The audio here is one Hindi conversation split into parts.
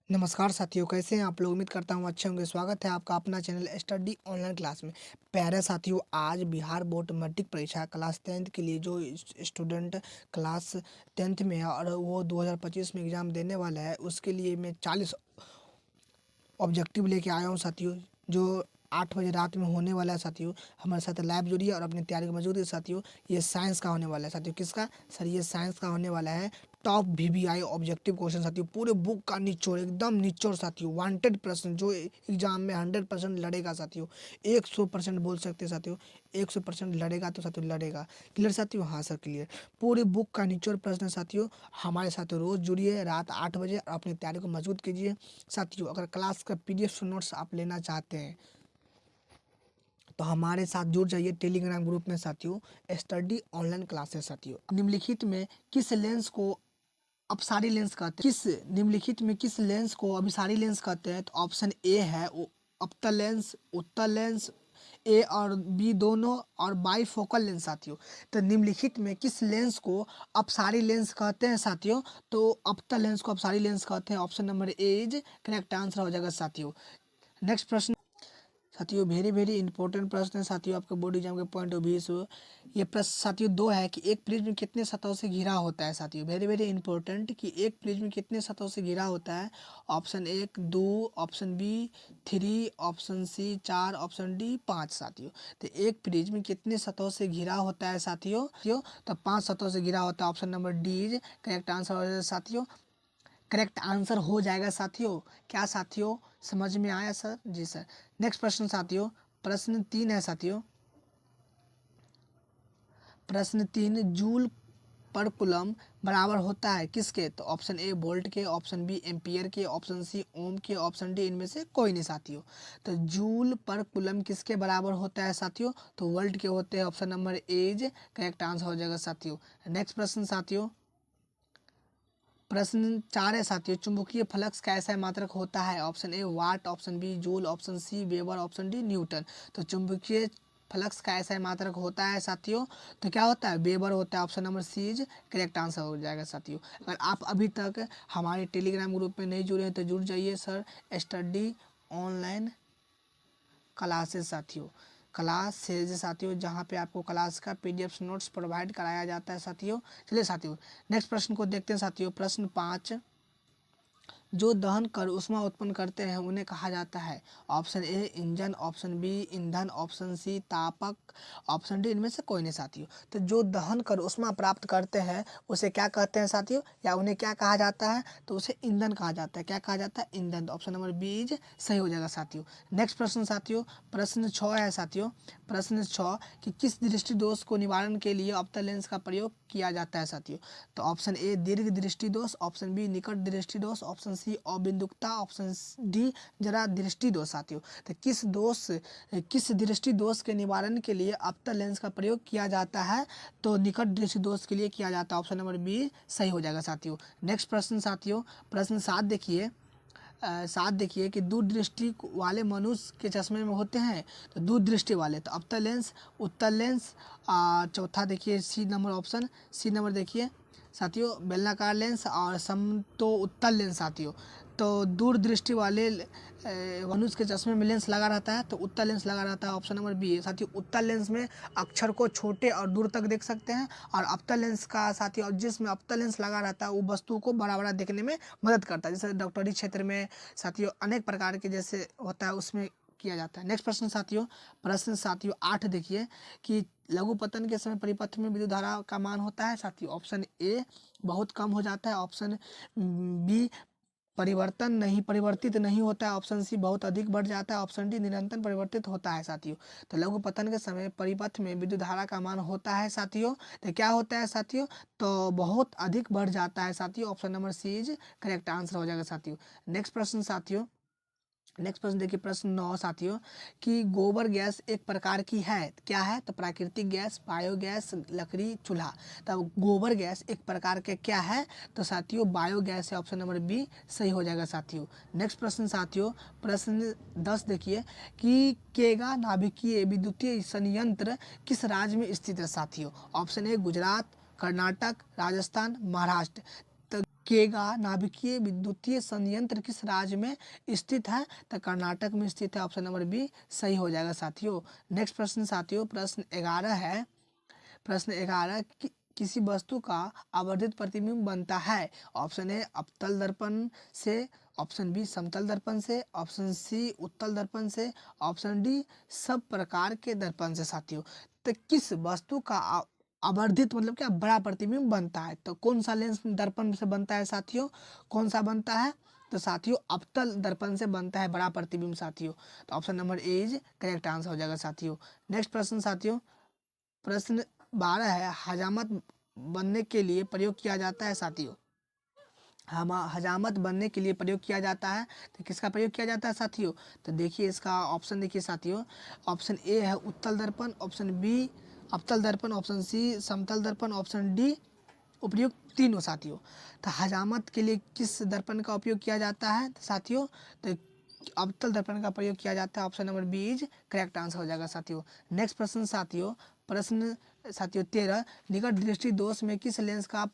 नमस्कार साथियों, कैसे हैं आप लोग? उम्मीद करता हूँ अच्छे होंगे। स्वागत है आपका अपना चैनल स्टडी ऑनलाइन क्लास में। प्यारे साथियों, आज बिहार बोर्ड मैट्रिक परीक्षा क्लास 10th के लिए जो स्टूडेंट क्लास 10th में है और वो 2025 में एग्ज़ाम देने वाला है, उसके लिए मैं 40 ऑब्जेक्टिव लेके आया हूँ साथियों, जो 8 बजे रात में होने वाला है साथियों। हमारे साथ लाइव जुड़िए और अपनी तैयारी में मौजूद है साथियों। ये साइंस का होने वाला है साथियों। किसका सर? ये साइंस का होने वाला है। टॉप वीवीआई ऑब्जेक्टिव क्वेश्चन साथियों, पूरे बुक का निचोड़, एकदम निचोड़ साथियों। वांटेड प्रश्न जो एग्जाम में 100% लड़ेगा साथियों, 100% बोल सकते हैं साथियों। 100% लड़ेगा तो साथियों लड़ेगा। क्लियर साथियों? हाँ सर क्लियर। पूरी बुक का निचोड़ प्रश्न है साथियों। हमारे साथ रोज जुड़िए रात 8 बजे और अपनी तैयारी को मजबूत कीजिए साथियों। अगर क्लास का पीडीएफ नोट्स आप लेना चाहते हैं तो हमारे साथ जुड़ जाइए टेलीग्राम ग्रुप में साथियों। स्टडी ऑनलाइन क्लासेस साथियों। निम्नलिखित में किस लेंस को अपसारी लेंस कहते हैं? किस निम्नलिखित में किस लेंस को अभिसारी लेंस कहते हैं? तो ऑप्शन ए है अवतल लेंस, उत्तल लेंस, ए और बी दोनों, और बाईफोकल लेंस साथियों। तो निम्नलिखित में किस लेंस को अपसारी लेंस कहते हैं साथियों? तो अवतल लेंस को अपसारी लेंस कहते हैं। Option number A is correct answer हो जाएगा साथियों। नेक्स्ट प्रश्न साथियों, वेरी वेरी इंपॉर्टेंट प्रश्न है साथियों, आपके बोर्ड एग्जाम के पॉइंट ऑफ व्यू से। ये प्रश्न साथियों दो है कि एक प्रिज्म कितने सतहों से घिरा होता है साथियों। वेरी वेरी इंपॉर्टेंट कि एक प्रिज्म कितने सतहों से घिरा होता है। ऑप्शन एक 2, option B 3, option C 4, option D 5 साथियों। तो एक प्रिज्म कितने सतहों से घिरा होता है साथियों? तो 5 सतहों से घिरा होता है। Option number D is correct answer हो जाएगा साथियों। करेक्ट आंसर हो जाएगा साथियों। क्या साथियों समझ में आया सर? जी सर। नेक्स्ट प्रश्न साथियों, प्रश्न 3 है साथियों। प्रश्न 3, जूल पर कुलम बराबर होता है किसके? तो ऑप्शन ए वोल्ट के, ऑप्शन बी एम्पियर के, ऑप्शन सी ओम के, ऑप्शन डी इनमें से कोई नहीं साथियों। तो जूल पर कुलम किसके बराबर होता है साथियों? तो वोल्ट के होते हैं। Option number A is correct answer हो जाएगा साथियों। नेक्स्ट प्रश्न साथियों, प्रश्न 4 है साथियों, चुंबकीय फ्लक्स का ऐसा मात्रक होता है? Option A watt, option B joule, option C weber, option D newton. तो चुंबकीय फ्लक्स का ऐसा मात्रक होता है साथियों, तो क्या होता है? वेबर होता है। Option number C is correct answer हो जाएगा साथियों। अगर आप अभी तक हमारे टेलीग्राम ग्रुप में नहीं जुड़े हैं तो जुड़ जाइए सर। स्टडी ऑनलाइन क्लासेस साथियों, क्लास सीरीज साथियों, जहाँ पे आपको क्लास का पीडीएफ नोट्स प्रोवाइड कराया जाता है साथियों। चलिए साथियों नेक्स्ट प्रश्न को देखते हैं साथियों। प्रश्न 5, जो दहन कर ऊष्मा उत्पन्न करते हैं उन्हें कहा जाता है? Option A engine, option B ईंधन, ऑप्शन सी तापक, ऑप्शन डी इनमें से कोई नहीं साथियों। तो जो दहन कर ऊष्मा प्राप्त करते हैं उसे क्या कहते हैं साथियों, या उन्हें क्या कहा जाता है? तो उसे ईंधन कहा जाता है। क्या कहा जाता है? ईंधन। तो ऑप्शन नंबर बी इज सही हो जाएगा साथियों। नेक्स्ट प्रश्न साथियों, प्रश्न 6 है साथियों। प्रश्न 6 कि किस दृष्टि दोष को निवारण के लिए अवतल लेंस का प्रयोग किया जाता है साथियों? तो ऑप्शन ए दीर्घ दृष्टि दोष, ऑप्शन बी निकट दृष्टि दोष, ऑप्शन सी अबिंदुकता, ऑप्शन डी जरा दृष्टि दोष साथियों। तो किस दृष्टि दोष के निवारण के लिए अवतल लेंस का प्रयोग किया जाता है? तो निकट दृष्टि दोष के लिए किया जाता है। ऑप्शन नंबर बी सही हो जाएगा साथियों। नेक्स्ट प्रश्न साथियों, प्रश्न 7 देखिए। 7 देखिए कि दूरदृष्टि वाले मनुष्य के चश्मे में होते हैं। तो दूरदृष्टि वाले तो अवतल लेंस, उत्तल लेंस, चौथा देखिए C number, option C number देखिए साथियों बेलनाकार लेंस और समतो उत्तल लेंस साथियों। तो दूरदृष्टि वाले मनुष्य के चश्मे में लेंस लगा रहता है, तो उत्तल लेंस लगा रहता है। ऑप्शन नंबर बी है साथियों। उत्तल लेंस में अक्षर को छोटे और दूर तक देख सकते हैं, और अवतल लेंस का साथियों जिसमें अवतल लेंस लगा रहता है वो वस्तु को बड़ा बड़ा देखने में मदद करता है। जैसे डॉक्टरी क्षेत्र में साथियों अनेक प्रकार के जैसे होता है उसमें किया जाता है। नेक्स्ट प्रश्न साथियों, प्रश्न साथियों 8 देखिए कि लघु पतन के समय परिपथ में विद्युत धारा का मान होता है साथियों। ऑप्शन ए बहुत कम हो जाता है, ऑप्शन बी परिवर्तित नहीं होता है, ऑप्शन सी बहुत अधिक बढ़ जाता है, ऑप्शन डी निरंतर परिवर्तित होता है साथियों। तो लघु पतन के समय परिपथ में विद्युत धारा का मान होता है साथियों, तो क्या होता है साथियों? तो बहुत अधिक बढ़ जाता है साथियों। Option number C is correct answer हो जाएगा साथियों। नेक्स्ट प्रश्न साथियों, नेक्स्ट प्रश्न देखिए प्रश्न 9 साथियों कि गोबर गैस एक प्रकार की है, क्या है? तो प्राकृतिक गैस, बायोगैस, लकड़ी, चूल्हा। तब गोबर गैस एक प्रकार के क्या है? तो साथियों बायोगैस है। ऑप्शन नंबर बी सही हो जाएगा साथियों। नेक्स्ट प्रश्न साथियों, प्रश्न 10 देखिए कि केगा नाभिकीय विद्युतीय संयंत्र किस राज्य में स्थित है साथियों? ऑप्शन ए गुजरात, कर्नाटक, राजस्थान, महाराष्ट्र। केगा नाभिकीय विद्युतीय संयंत्र किस राज्य में स्थित है? तो कर्नाटक में स्थित है। ऑप्शन नंबर बी सही हो जाएगा साथियों। नेक्स्ट प्रश्न साथियों, प्रश्न 11 है। प्रश्न 11 किसी वस्तु का आवर्धित प्रतिबिंब बनता है? ऑप्शन ए अवतल दर्पण से, ऑप्शन बी समतल दर्पण से, ऑप्शन सी उत्तल दर्पण से, ऑप्शन डी सब प्रकार के दर्पण से साथियों। तो किस वस्तु का आवर्धित मतलब क्या बड़ा प्रतिबिंब बनता है? तो कौन सा लेंस दर्पण से बनता है साथियों? कौन सा बनता है? तो साथियों अवतल दर्पण से बनता है बड़ा प्रतिबिंब साथियों। तो option number A is correct answer हो जाएगा साथियों। नेक्स्ट प्रश्न साथियों, प्रश्न 12 है। हजामत बनने के लिए प्रयोग किया जाता है साथियों। हम हजामत बनने के लिए प्रयोग किया जाता है, तो किसका प्रयोग किया जाता है साथियों? तो देखिए इसका ऑप्शन देखिए साथियों। ऑप्शन ए है उत्तल दर्पण, ऑप्शन बी अवतल दर्पण, ऑप्शन सी समतल दर्पण, ऑप्शन डी उपयुक्त तीनों साथियों। तो हजामत के लिए किस दर्पण का उपयोग किया जाता है साथियों? तो अवतल दर्पण का प्रयोग किया जाता है। Option number B is correct answer हो जाएगा साथियों। नेक्स्ट प्रश्न साथियों, प्रश्न साथियों 13, निकट दृष्टि दोष में किस लेंस का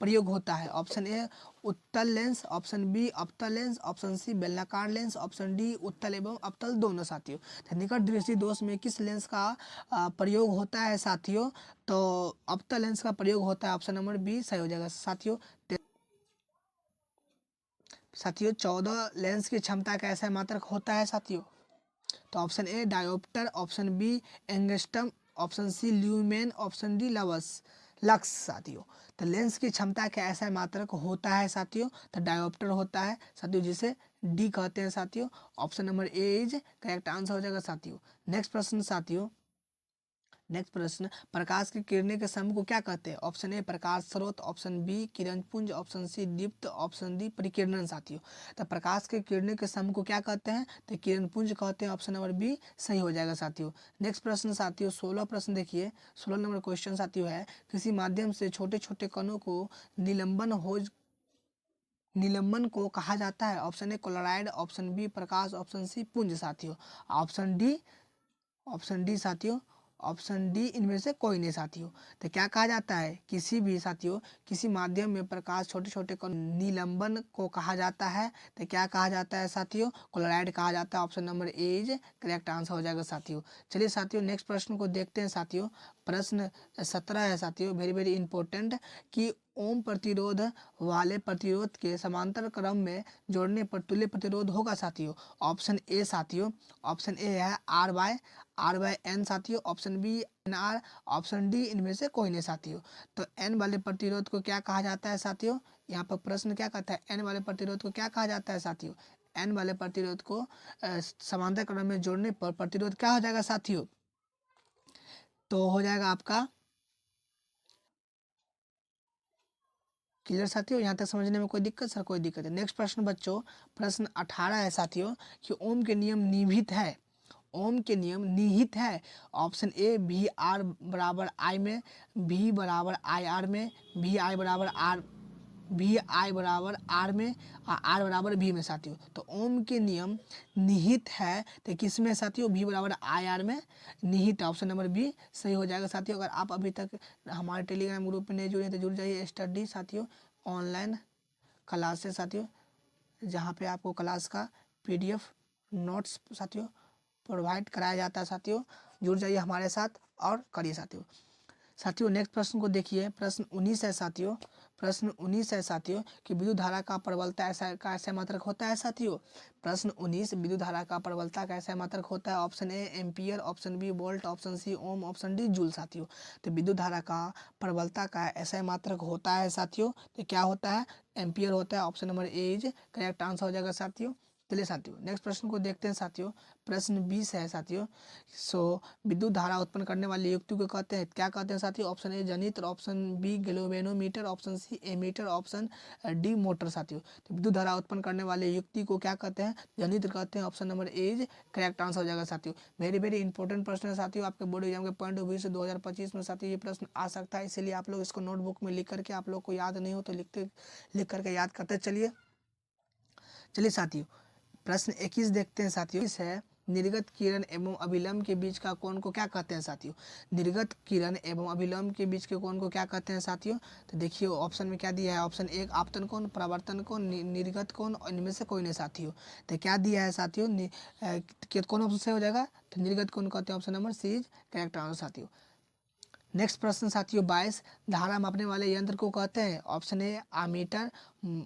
प्रयोग होता है? ऑप्शन ए उत्तल लेंस, ऑप्शन बी अवतल लेंस, ऑप्शन सी बेलनाकार लेंस, ऑप्शन डी उत्तल एवं अवतल दोनों साथियों। तो निकट दृष्टि दोष में किस लेंस का प्रयोग होता है साथियों? तो अवतल लेंस का प्रयोग होता है। ऑप्शन नंबर बी सही हो जाएगा साथियों। साथियों 14 लेंस की क्षमता का ऐसा मात्रक होता है साथियों। तो option A dioptre, option B angstrom, option C lumen, option D lux साथियों। तो लेंस की क्षमता का ऐसा मात्रक होता है साथियों। तो डायोप्टर होता है साथियों, जिसे डी कहते हैं साथियों। Option number A is correct answer हो जाएगा साथियों। नेक्स्ट प्रश्न साथियों, नेक्स्ट प्रश्न, प्रकाश की किरणें के समूह को क्या कहते हैं? ऑप्शन ए प्रकाश स्रोत, ऑप्शन बी किरण पुंज, ऑप्शन सी दीप्त, ऑप्शन डी परिकिरणन साथियों। तो प्रकाश की किरणें के समूह को क्या कहते हैं? तो किरण पुंज कहते हैं। ऑप्शन नंबर बी सही हो जाएगा साथियों। नेक्स्ट प्रश्न साथियों 16 प्रश्न देखिए। 16 नंबर क्वेश्चन साथियों है, किसी माध्यम से छोटे छोटे कणों को निलंबन को कहा जाता है? Option A chloride, option B प्रकाश, ऑप्शन सी पुंज साथियों, ऑप्शन डी साथियों, ऑप्शन डी इनमें से कोई नहीं साथियों। तो क्या कहा जाता है? किसी भी साथियों किसी माध्यम में प्रकाश छोटे छोटे को निलंबन को कहा जाता है। तो क्या कहा जाता है साथियों? क्लोराइड कहा जाता है। Option number A is correct answer हो जाएगा साथियों। चलिए साथियों नेक्स्ट प्रश्न को देखते हैं साथियों। प्रश्न 17 है साथियों, वेरी वेरी इंपॉर्टेंट, कि ओम प्रतिरोध वाले प्रतिरोध के समांतर क्रम में जोड़ने पर तुल्य प्रतिरोध होगा साथियों। ऑप्शन ए साथियों, ऑप्शन ए है आर बाय एन साथियों, option B N R, option D इनमें से कोई नहीं साथियों। तो एन वाले प्रतिरोध को क्या कहा जाता है साथियों? यहाँ पर प्रश्न क्या कहता है? एन वाले प्रतिरोध को क्या कहा जाता है साथियों? एन वाले प्रतिरोध को समांतर क्रम में जोड़ने पर प्रतिरोध क्या हो जाएगा साथियों? तो हो जाएगा आपका क्लियर साथियों। यहाँ तक समझने में कोई दिक्कत? सर कोई दिक्कत है। नेक्स्ट प्रश्न बच्चों, प्रश्न 18 है साथियों, कि ओम के नियम निहित है। ओम के नियम निहित है। ऑप्शन ए वी आर बराबर आई में, वी बराबर आई आर में, वी आई बराबर आर में, आर बराबर भी में साथियों। तो ओम के नियम निहित है तो किस में साथियों? वी बराबर आई आर में निहित। ऑप्शन नंबर बी सही हो जाएगा साथियों। अगर आप अभी तक हमारे टेलीग्राम ग्रुप में नहीं जुड़े तो जुड़ जाइए। स्टडी साथियों ऑनलाइन क्लास से साथियों, जहाँ पे आपको क्लास का पीडीएफ नोट्स साथियों प्रोवाइड कराया जाता है साथियों। जुड़ जाइए हमारे साथ और करिए साथियों। साथियों नेक्स्ट प्रश्न को देखिए। प्रश्न 19 है साथियों। प्रश्न 19 है साथियों, कि विद्युत धारा का प्रबलता ऐसा मात्रक होता है साथियों। प्रश्न 19, विद्युत धारा का प्रबलता का ऐसा मात्रक होता है। Option A ampere, option B volt, option C ohm, option D joule साथियों। तो विद्युत धारा का प्रबलता का ऐसा मात्रक होता है साथियों। तो क्या होता है? एम्पियर होता है। Option number A is correct answer हो जाएगा साथियों। चलिए साथियों नेक्स्ट प्रश्न को देखते हैं साथियों। प्रश्न 20 है साथियों। विद्युत धारा उत्पन्न करने वाली युक्ति को कहते हैं, क्या कहते हैं साथियों? ऑप्शन ए जनित्र, option B galvanometer, option C ammeter, option D motor साथियों। तो विद्युत धारा उत्पन्न करने वाले युक्ति को क्या कहते हैं? जनित्र कहते हैं। Option number A is correct answer हो जाएगा साथियों। वेरी वेरी इंपॉर्टेंट प्रश्न है साथियों, आपके बोर्ड एग्जाम के पॉइंट ऑफ व्यू से 2025 में साथियों ये प्रश्न आ सकता है। इसलिए आप लोग इसको नोटबुक में लिख करके, आप लोग को याद नहीं हो तो लिख करके याद करते चलिए। चलिए साथियों प्रश्न 21 देखते हैं साथियों। है निर्गत किरण एवं अभिलंब के बीच का कोण को क्या कहते हैं साथियों? निर्गत किरण एवं अभिलंब के बीच के कोण को क्या कहते हैं साथियों? तो देखिए ऑप्शन में क्या दिया है, ऑप्शन एक आपतन कोण, परावर्तन कोण, निर्गत कोण और इनमें से कोई नहीं साथियों। तो क्या दिया है साथियों, कौन ऑप्शन सही हो जाएगा? तो निर्गत कोण कहते हैं, option number C is correct answer साथियों। नेक्स्ट प्रश्न साथियों 22, धारा मापने वाले यंत्र को कहते हैं? Option A ammeter,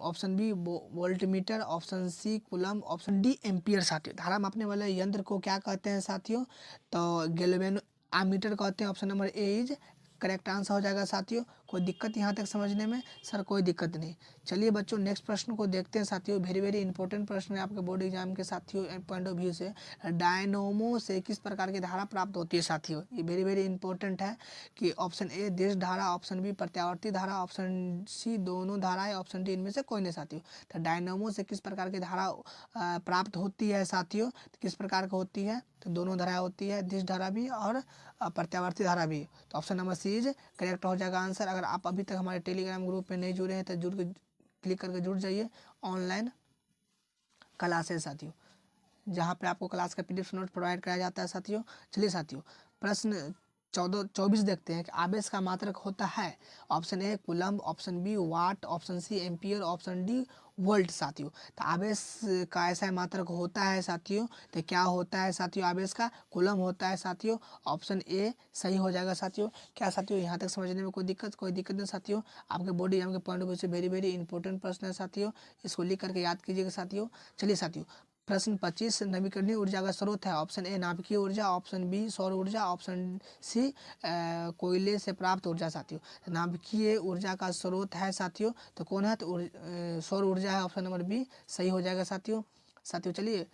option B voltmeter, option C coulomb, option D ampere साथियों। धारा मापने वाले यंत्र को क्या कहते हैं साथियों? तो गैल्वेनो आमीटर कहते हैं, option number A is correct answer हो जाएगा साथियों। कोई दिक्कत यहाँ तक समझने में? सर कोई दिक्कत नहीं। चलिए बच्चों नेक्स्ट प्रश्न को देखते हैं साथियों। वेरी वेरी इंपॉर्टेंट प्रश्न है आपके बोर्ड एग्जाम के साथियों पॉइंट ऑफ व्यू से। डायनोमो से किस प्रकार की धारा प्राप्त होती है साथियों? ये वेरी वेरी इंपॉर्टेंट है कि ऑप्शन ए देश धारा, ऑप्शन बी प्रत्यावर्ती धारा, ऑप्शन सी दोनों धाराएं, ऑप्शन डी इनमें से कोई नहीं साथियों। तो डायनोमो से किस प्रकार की धारा प्राप्त होती है साथियों? तो किस प्रकार की होती है? तो दोनों धारा होती है, दिश धारा भी और प्रत्यावर्ती धारा भी। तो option number C is correct हो जाएगा आंसर। अगर आप अभी तक हमारे टेलीग्राम ग्रुप में नहीं जुड़े हैं तो जुड़ के क्लिक करके जुड़ जाइए। ऑनलाइन क्लासेस साथियों, जहाँ पे आपको क्लास का पीडीएफ नोट प्रोवाइड कराया जाता है साथियों। चलिए साथियों प्रश्न 24 देखते हैं कि आवेश का मात्रक होता है? Option A coulomb, option B watt, option C ampere, option D volt साथियों। तो आवेश का ऐसा मात्रक होता है साथियों, तो क्या होता है साथियों? आवेश का कूलम्ब होता है साथियों। ऑप्शन ए सही हो जाएगा साथियों। क्या साथियों यहाँ तक समझने में कोई दिक्कत नहीं साथियों? आपके बोर्ड एग्जाम के पॉइंट ऑफ व्यू से वेरी वेरी इंपॉर्टेंट प्रश्न है साथियों, इसको लिख करके याद कीजिएगा साथियों। चलिए साथियों प्रश्न 25, नवीकरणीय ऊर्जा का स्रोत है? ऑप्शन ए नाभिकीय ऊर्जा, ऑप्शन बी सौर ऊर्जा, ऑप्शन सी कोयले से प्राप्त ऊर्जा साथियों। नाभिकीय ऊर्जा का स्रोत है साथियों, तो कौन है? तो सौर ऊर्जा है, ऑप्शन नंबर बी सही हो जाएगा साथियों। चलिए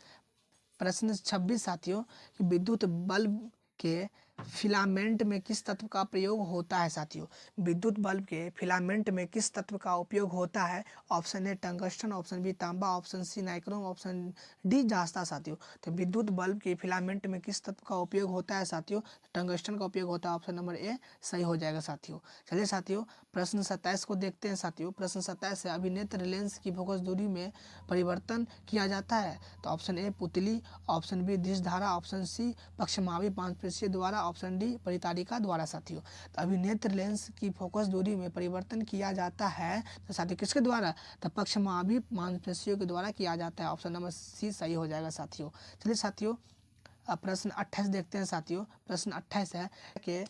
प्रश्न 26 साथियों कि विद्युत बल्ब के फिलामेंट में किस तत्व का प्रयोग होता है साथियों? विद्युत बल्ब के फिलामेंट में किस तत्व का उपयोग होता है? Option A tungsten, option B तांबा, option C nichrome, option D जास्ता साथियों। तो विद्युत बल्ब के फिलामेंट में किस तत्व का उपयोग होता है साथियों? टंगस्टन का उपयोग होता है, ऑप्शन नंबर ए सही हो जाएगा साथियों। चलिए साथियों प्रश्न 27 को देखते हैं साथियों। प्रश्न 27 है अभिनेत्र लेंस की फोकस दूरी में परिवर्तन किया जाता है? तो ऑप्शन ए पुतली, ऑप्शन बी दिश धारा, ऑप्शन सी पक्षमावी मांसपेशी द्वारा, ऑप्शन डी परितारिका द्वारा साथियों। तो अभिनेत्र लेंस की फोकस दूरी में परिवर्तन किया जाता है तो साथियों किसके द्वारा? तो पक्षमावी मांसपेशियों के द्वारा किया जाता है, ऑप्शन नंबर सी सही हो जाएगा साथियों। चलिए साथियों अब प्रश्न 28 देखते हैं साथियों। प्रश्न 28 है के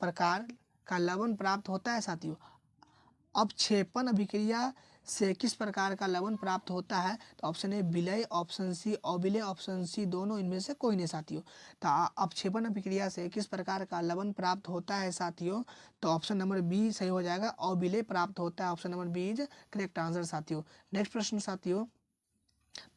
प्रकार का लवण प्राप्त होता है साथियों? अपक्षेपण अभिक्रिया से किस प्रकार का लवण प्राप्त होता है? तो ऑप्शन ए विलय, ऑप्शन सी अविलय, ऑप्शन सी दोनों इनमें से कोई नहीं साथियों। तो अपक्षेपण अभिक्रिया से किस प्रकार का लवण प्राप्त होता है साथियों? तो ऑप्शन नंबर बी सही हो जाएगा, अविलय प्राप्त होता है, option number B is correct answer साथियों। नेक्स्ट प्रश्न साथियों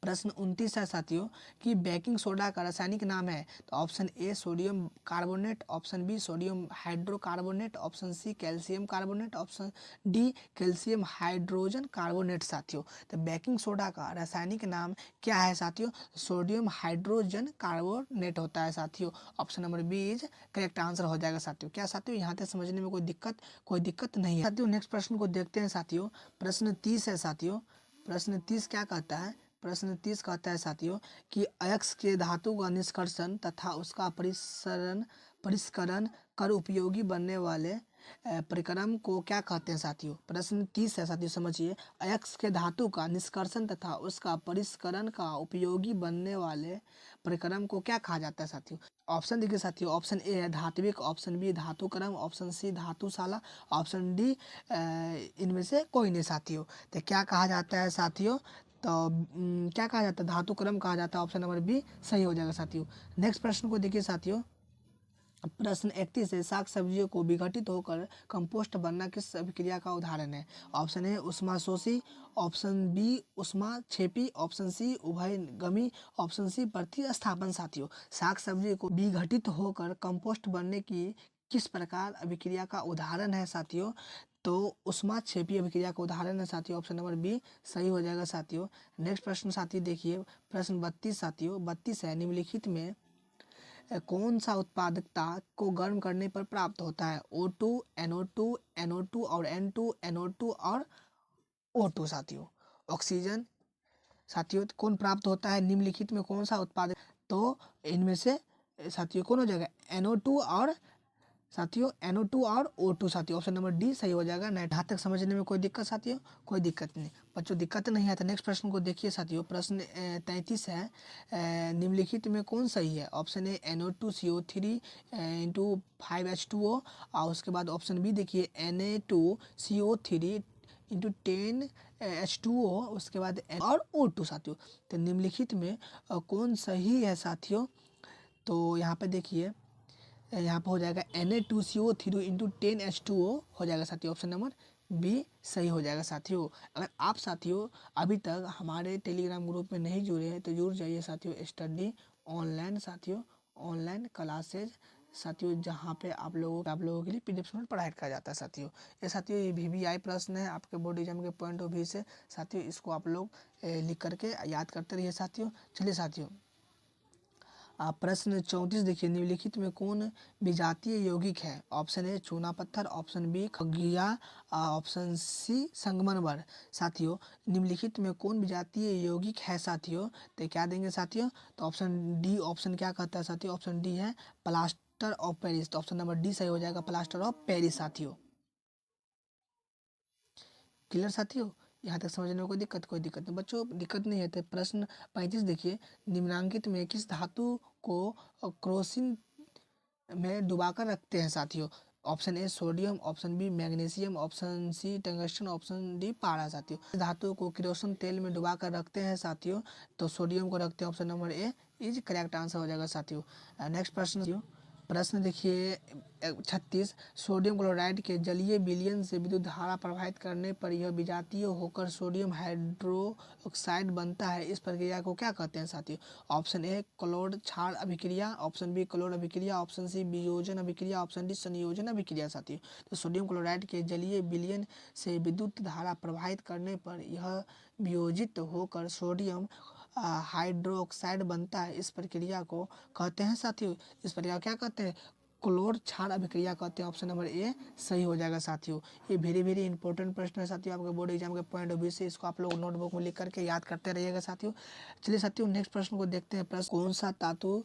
प्रश्न 29 है साथियों कि बेकिंग सोडा का रासायनिक नाम है? तो option A sodium carbonate, option B sodium hydrocarbonate, option C calcium carbonate, option D calcium hydrogen carbonate साथियों। तो बेकिंग सोडा का रासायनिक नाम क्या है साथियों? सोडियम हाइड्रोजन कार्बोनेट होता है साथियों, option number B is correct answer हो जाएगा साथियों। क्या साथियों यहाँ तक समझने में कोई दिक्कत नहीं है साथियों। नेक्स्ट प्रश्न को देखते हैं साथियों। प्रश्न 30 है साथियों। प्रश्न 30 क्या कहता है? प्रश्न 30 कहता है साथियों कि अयस्क के धातु का निष्कर्षण तथा उसका परिष्करण कर उपयोगी बनने वाले प्रक्रम को क्या कहते हैं साथियों? प्रश्न 30 है साथियों, समझिए। अयस्क के धातु का निष्कर्षण तथा उसका परिष्करण का उपयोगी बनने वाले प्रक्रम को क्या कहा जाता है साथियों? ऑप्शन देखिए साथियों, ऑप्शन ए है धात्विक, ऑप्शन बी धातुक्रम, ऑप्शन सी धातुशाला, ऑप्शन डी इनमें से कोई नहीं साथियों। तो क्या कहा जाता है साथियों? तो क्या कहा जाता है? धातु क्रम कहा जाता है, ऑप्शन नंबर बी सही हो जाएगा साथियों। नेक्स्ट प्रश्न को देखिए साथियों। प्रश्न 31 है साग सब्जियों को विघटित होकर कंपोस्ट बनना किस अभिक्रिया का उदाहरण है? ऑप्शन ए उष्माशोषी, ऑप्शन बी उष्माक्षेपी, ऑप्शन सी उभयगामी, ऑप्शन सी प्रतिस्थापन साथियों। साग सब्जी को विघटित होकर कंपोस्ट बनने की किस प्रकार अभिक्रिया का उदाहरण है साथियों? तो उष्माक्षेपी अभिक्रिया का उदाहरण है साथियों, ऑप्शन नंबर बी सही हो जाएगा साथियों। नेक्स्ट प्रश्न साथी देखिए, प्रश्न 32 साथियों 32 है निम्नलिखित में कौन सा उत्पादकता को गर्म करने पर प्राप्त होता है? O2, NO2, NO2 और N2, NO2 और O2 साथियों। ऑक्सीजन साथियों कौन प्राप्त होता है? निम्नलिखित में कौन सा उत्पाद तो इनमें से साथियों कौन हो जाएगा, NO2 और साथियों NO2 और O2 साथियों, ऑप्शन नंबर डी सही हो जाएगा। यहाँ तक समझने में कोई दिक्कत साथियों, कोई दिक्कत नहीं बच्चों, दिक्कत नहीं है तो नेक्स्ट प्रश्न को देखिए साथियों। प्रश्न 33 है, निम्नलिखित में कौन सही है। ऑप्शन ए NO2CO3 इंटू 5H2O, और उसके बाद ऑप्शन बी देखिए Na2CO3 इंटू 10H2O, उसके बाद और O2 साथियों। तो निम्नलिखित में कौन सही है साथियों, तो यहाँ पे देखिए यहाँ पर हो जाएगा Na2CO3 इंटू 10H2O हो जाएगा साथियों, ऑप्शन नंबर बी सही हो जाएगा साथियों। अगर आप साथियों अभी तक हमारे टेलीग्राम ग्रुप में नहीं जुड़े हैं तो जुड़ जाइए साथियों, स्टडी ऑनलाइन साथियों, ऑनलाइन क्लासेज साथियों, जहाँ पे आप लोगों के लिए PDF में पढ़ाई करा जाता है साथियों। ये साथियों ये VVI प्रश्न है आपके बोर्ड एग्जाम के पॉइंट ऑफ व्यू से साथियों, इसको आप लोग लिख करके याद करते रहिए साथियों। चलिए साथियों, आप प्रश्न 34 देखिए, निम्नलिखित में कौन विजातीय यौगिक है। ऑप्शन ए चूना पत्थर, ऑप्शन बी खगिया, ऑप्शन सी संगमरमर। साथियों निम्नलिखित में कौन विजातीय यौगिक है साथियों, तो क्या देंगे साथियों, तो ऑप्शन डी, ऑप्शन क्या कहता है साथियों, ऑप्शन डी है प्लास्टर ऑफ पेरिस, तो ऑप्शन नंबर डी सही हो जाएगा, प्लास्टर ऑफ पेरिस साथियों। क्लियर साथियों, यहाँ तक समझने में कोई दिक्कत नहीं बच्चों, दिक्कत नहीं है तो प्रश्न 35 देखिए, निम्नांकित में किस धातु को क्रोसिन में डुबाकर रखते हैं साथियों। Option A sodium, option B magnesium, option C tungsten, option D पारा साथियों। इस धातु को किरोसिन तेल में डुबाकर रखते हैं साथियों, तो सोडियम को रखते हैं, option number A is correct answer हो जाएगा साथियों। नेक्स्ट प्रश्न, प्रश्न देखिए 36, सोडियम क्लोराइड के जलीय विलयन से विद्युत धारा प्रवाहित करने पर यह विजातीय होकर सोडियम हाइड्रोक्साइड बनता है, इस प्रक्रिया को क्या कहते हैं साथियों। ऑप्शन ए क्लोर क्षार अभिक्रिया, ऑप्शन बी क्लोर अभिक्रिया, ऑप्शन सी वियोजन अभिक्रिया, ऑप्शन डी संयोजन अभिक्रिया साथियों। तो सोडियम क्लोराइड के जलीय विलयन से विद्युत धारा प्रवाहित करने पर यह वियोजित होकर सोडियम हाइड्रोक्साइड बनता है, इस प्रक्रिया को कहते हैं साथियों, इस प्रक्रिया क्या कहते हैं, क्लोर क्षार अभिक्रिया कहते हैं, ऑप्शन नंबर ए सही हो जाएगा साथियों। ये वेरी वेरी इंपॉर्टेंट प्रश्न है साथियों, आपके बोर्ड एग्जाम के पॉइंट ऑफ व्यू से, इसको आप लोग नोटबुक में लिख करके याद करते रहिएगा साथियों। चलिए साथियों नेक्स्ट प्रश्न को देखते हैं। प्रश्न,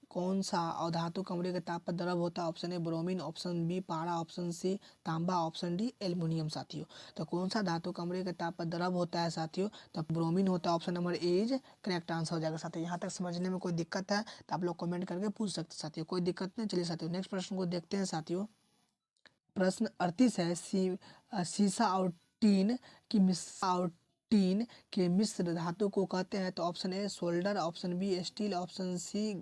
कौन सा अधातु कमरे के ताप पर द्रव होता है। Option A bromine, option B पारा, ऑप्शन सी तांबा, ऑप्शन डी एल्युमिनियम साथियों। तो कौन सा धातु कमरे के ताप पर द्रव होता है साथियों, तो ब्रोमीन होता है, option number A is correct answer हो जाएगा साथियों। यहाँ तक समझने में कोई दिक्कत है तो आप लोग कमेंट करके पूछ सकते हैं साथियों, कोई दिक्कत नहीं। चलिए साथियों नेक्स्ट प्रश्न को देखते हैं साथियों। प्रश्न 38 है, सीसा और टीन की टीन के मिश्र धातु को कहते हैं, तो option A solder, option B steel, option C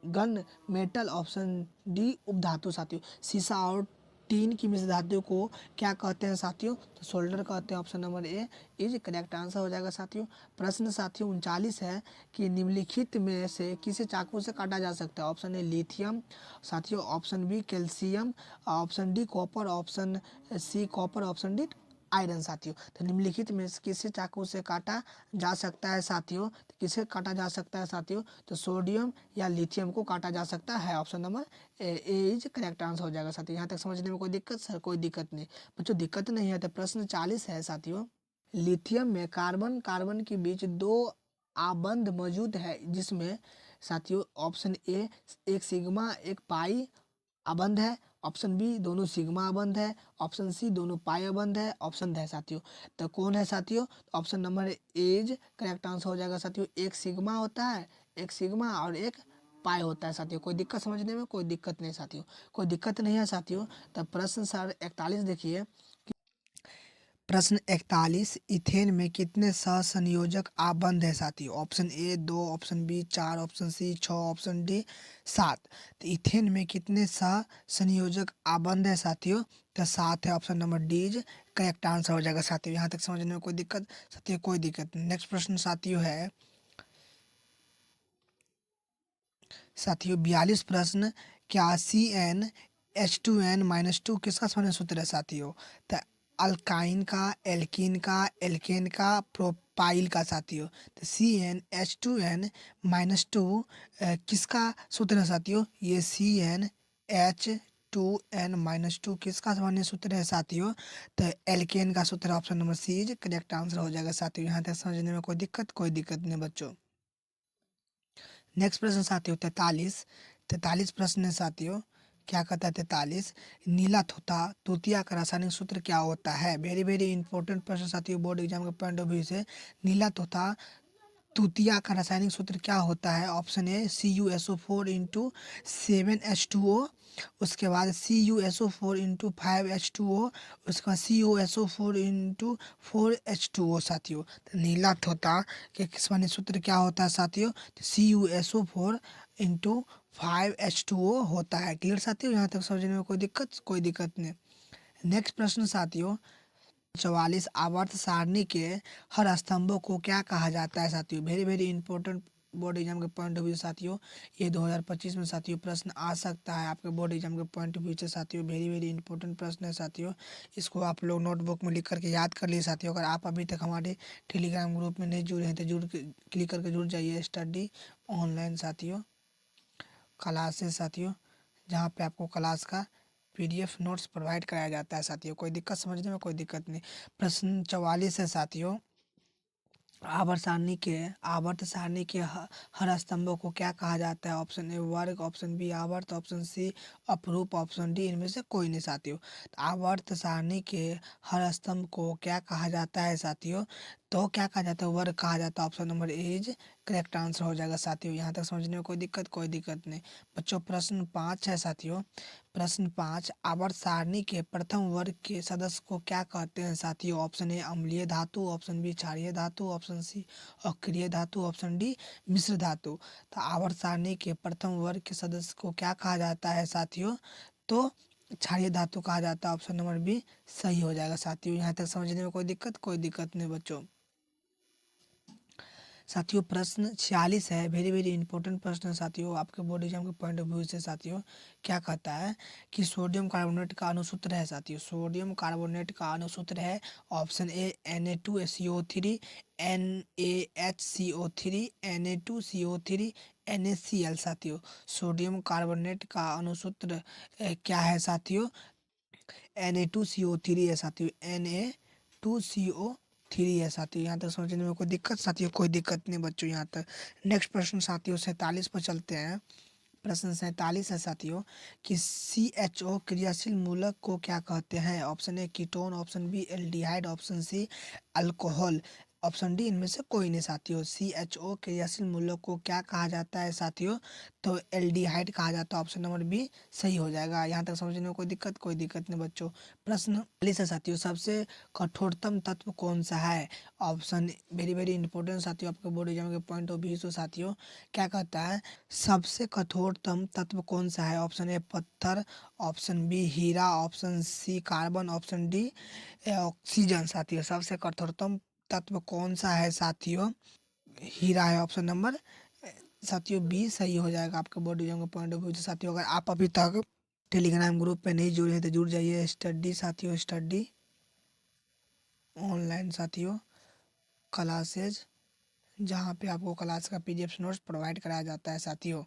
gun metal, option D उपधातु साथियों। सीसा और टीन की मिश्र धातु को क्या कहते हैं साथियों, तो सोल्डर कहते हैं, option number A is correct answer हो जाएगा साथियों। प्रश्न साथियों 39 है कि निम्नलिखित में से किसे चाकू से काटा जा सकता है। ऑप्शन ए लिथियम साथियों, option B calcium, option D copper, option C copper, option D iron साथियों। तो निम्नलिखित में से किसे चाकू से काटा जा सकता है साथियों, तो किसे काटा जा सकता है साथियों, तो सोडियम या लिथियम को काटा जा सकता है, option number A is correct answer हो जाएगा साथियों। यहाँ तक समझने में कोई दिक्कत सर, कोई दिक्कत नहीं बच्चों, दिक्कत नहीं है तो प्रश्न 40 है साथियों। लिथियम में कार्बन कार्बन के बीच दो आबंध मौजूद है, जिसमें साथियों ऑप्शन ए एक सिग्मा एक पाई आबंध है, ऑप्शन बी दोनों सिग्मा आबंध है, ऑप्शन सी दोनों पाई आबंध है, ऑप्शन है साथियों। तो कौन है साथियों, option number is correct answer हो जाएगा साथियों। एक सिग्मा होता है, एक सिग्मा और एक पाई होता है साथियों। कोई दिक्कत समझने में कोई दिक्कत नहीं साथियों, कोई दिक्कत नहीं है साथियों। तब प्रश्न सर 41 देखिए, प्रश्न 41, इथेन में कितने सहसंयोजक आबंध है साथियों। Option A 2, option B 4, option C 6, option D 7। तो इथेन में कितने सहसंयोजक आबंध है साथियों, तो 7 है, option number D is correct answer हो जाएगा साथियों। यहाँ तक समझने में कोई दिक्कत साथियों, कोई दिक्कत नहीं। नेक्स्ट प्रश्न साथियों है साथियों 42 प्रश्न, क्या CnH2n-2 किसका सामान्य सूत्र है साथियों, तो अल्काइन का, एल्कीन का, एल्केन का, प्रोपाइल का साथियों। तो CnH2n-2 किसका सूत्र है साथियों, ये CnH2n-2 किसका सामान्य सूत्र है साथियों, तो एल्केन का सूत्र है, option number C is correct answer हो जाएगा साथियों। यहाँ तक समझने में कोई दिक्कत नहीं बच्चों। नेक्स्ट प्रश्न साथियों 43 प्रश्न है साथियों। क्या कहता है 43, नीला तोता तूतिया का रासायनिक सूत्र क्या होता है? वेरी वेरी इंपॉर्टेंट प्रश्न साथियों बोर्ड एग्जाम के पॉइंट ऑफ व्यू से। नीला तोता तूतिया का रासायनिक सूत्र क्या होता है? ऑप्शन ए CuSO4 इंटू 7H2O, उसके बाद CuSO4 इंटू 5H2O, उसके बाद CuSO4 इंटू 4H2O साथियों। तो नीला तोता के रासायनिक सूत्र क्या होता है साथियों? तो CuSO4 इंटू 5H2O होता है। क्लियर साथियों, यहाँ तक समझने में कोई दिक्कत नहीं। नेक्स्ट प्रश्न साथियों 44, आवर्त सारणी के हर स्तंभों को क्या कहा जाता है साथियों? Very very important board exam के पॉइंट ऑफ व्यू साथियों। ये 2025 में साथियों प्रश्न आ सकता है आपके बोर्ड एग्जाम के पॉइंट ऑफ व्यू से साथियों। वेरी वेरी इंपॉर्टेंट प्रश्न है साथियों। इसको आप लोग नोटबुक में लिख करके याद कर लिए साथियों। अगर आप अभी तक हमारे टेलीग्राम ग्रुप में नहीं जुड़े हैं तो क्लिक करके जुड़ जाइए। स्टडी ऑनलाइन साथियों, क्लासेस साथियों, जहाँ पे आपको क्लास का PDF नोट्स प्रोवाइड कराया जाता है साथियों। कोई दिक्कत समझने में कोई दिक्कत नहीं। प्रश्न 44 है साथियों। आवर्त सारणी के हर स्तंभों को क्या कहा जाता है? ऑप्शन ए वर्ग, ऑप्शन बी आवर्त, ऑप्शन सी अपरूप, ऑप्शन डी इनमें से कोई नहीं साथियों। तो आवर्त सारणी के हर स्तंभ को क्या कहा जाता है साथियों? तो क्या कहा जाता है? वर्ग कहा जाता है। Option number A is correct answer हो जाएगा साथियों। यहाँ तक समझने में कोई दिक्कत नहीं बच्चों। प्रश्न 5 है साथियों। प्रश्न 5, आवर्त सारणी के प्रथम वर्ग के सदस्य को क्या कहते हैं साथियों? ऑप्शन ए अम्लीय धातु, ऑप्शन बी क्षारीय धातु, ऑप्शन सी अक्रिय धातु, ऑप्शन डी मिश्र धातु। तो आवर्त सारणी के प्रथम वर्ग के सदस्य को क्या कहा जाता है साथियों? तो क्षारीय धातु कहा जाता है। ऑप्शन नंबर बी सही हो जाएगा साथियों। यहाँ तक समझने में कोई दिक्कत नहीं बच्चों। साथियों प्रश्न 46 है। वेरी वेरी इंपॉर्टेंट प्रश्न है साथियों आपके बोर्ड एग्जाम के पॉइंट ऑफ व्यू से साथियों। क्या कहता है कि सोडियम कार्बोनेट का अणुसूत्र है साथियों? सोडियम कार्बोनेट का अणुसूत्र है ऑप्शन ए Na2CO3 NaHCO3 Na2CO3 NaCl साथियों। सोडियम कार्बोनेट का अणुसूत्र क्या है साथियों? Na2CO3 है साथियों। Na2CO3 है साथियों। यहाँ तक समझने में कोई दिक्कत साथियों? कोई दिक्कत नहीं बच्चों यहाँ तक। नेक्स्ट प्रश्न साथियों 47 पर चलते हैं। प्रश्न 47 है साथियों कि CHO क्रियाशील मूलक को क्या कहते हैं? Option A ketone, option B aldehyde, option C alcohol, option D इनमें से कोई नहीं साथियों। CHO क्रियाशील मूलक को क्या कहा जाता है साथियों? तो एल्डिहाइड कहा जाता है। ऑप्शन नंबर बी सही हो जाएगा। यहाँ तक समझने में कोई दिक्कत नहीं बच्चों। प्रश्न 40 है साथियों। सबसे कठोरतम तत्व कौन सा है? ऑप्शन वेरी वेरी इंपॉर्टेंट साथियों आपके बोर्ड एग्जाम के पॉइंट ऑफ व्यू से साथियों। क्या कहता है सबसे कठोरतम तत्व कौन सा है? ऑप्शन ए पत्थर, ऑप्शन बी हीरा, option C carbon, option D oxygen साथियों। सबसे कठोरतम तत्व कौन सा है साथियों? हीरा है। ऑप्शन नंबर साथियों बी सही हो जाएगा आपके बोर्ड एग्जाम के पॉइंट ऑफ व्यू से साथियों। अगर आप अभी तक टेलीग्राम ग्रुप पे नहीं जुड़े हैं तो जुड़ जाइए। स्टडी साथियों, स्टडी ऑनलाइन साथियों, क्लासेज, जहाँ पे आपको क्लास का PDF नोट्स प्रोवाइड कराया जाता है साथियों।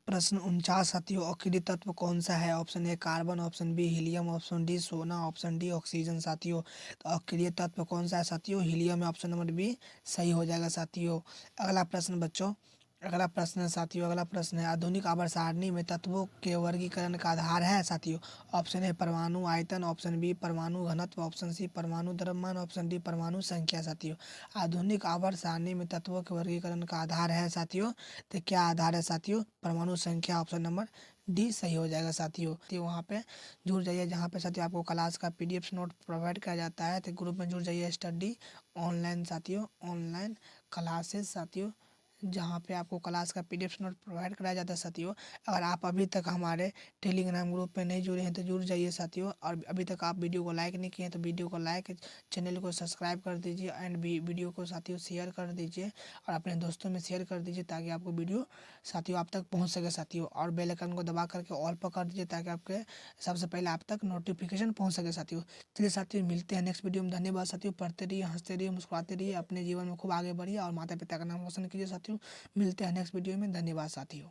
प्रश्न 49 साथियों अक्रिय तत्व कौन सा है? Option A carbon, option B helium, option D सोना, ऑप्शन डी ऑक्सीजन साथियों। तो अक्रिय तत्व कौन सा है साथियों? हीलियम है। ऑप्शन नंबर बी सही हो जाएगा साथियों। अगला प्रश्न बच्चों, अगला प्रश्न है साथियों। अगला प्रश्न है आधुनिक आवर्त सारणी में तत्वों के वर्गीकरण का आधार है साथियों। ऑप्शन ए परमाणु आयतन, ऑप्शन बी परमाणु घनत्व, ऑप्शन सी परमाणु द्रव्यमान, ऑप्शन डी परमाणु संख्या साथियों। आधुनिक आवर्त सारणी में तत्वों के वर्गीकरण का आधार है साथियों। तो क्या आधार है साथियों? परमाणु संख्या। ऑप्शन नंबर डी सही हो जाएगा साथियों। तो वहाँ पे जुड़ जाइए जहाँ पे साथियों आपको क्लास का PDF नोट प्रोवाइड किया जाता है। तो ग्रुप में जुड़ जाइए। स्टडी ऑनलाइन साथियों, ऑनलाइन क्लासेस साथियों, जहाँ पे आपको क्लास का PDF नोट प्रोवाइड कराया जाता है साथियों। अगर आप अभी तक हमारे टेलीग्राम ग्रुप में नहीं जुड़े हैं तो जुड़ जाइए साथियों। और अभी तक आप वीडियो को लाइक नहीं किए हैं तो वीडियो को लाइक, चैनल को सब्सक्राइब कर दीजिए एंड वीडियो को साथियों शेयर कर दीजिए और अपने दोस्तों में शेयर कर दीजिए ताकि आपको वीडियो साथियों आप तक पहुँच सके साथियों। और बेल आइकन को दबा करके ऑल पर कर दीजिए ताकि आपके सबसे पहले आप तक नोटिफिकेशन पहुँच सके साथियों। चलिए साथियों मिलते हैं नेक्स्ट वीडियो में। धन्यवाद साथियों। पढ़ते रहिए, हंसते रहिए, मुस्कुराते रहिए, अपने जीवन में खूब आगे बढ़िए और माता पिता का नाम रोशन कीजिए साथियों। मिलते हैं नेक्स्ट वीडियो में। धन्यवाद साथियों।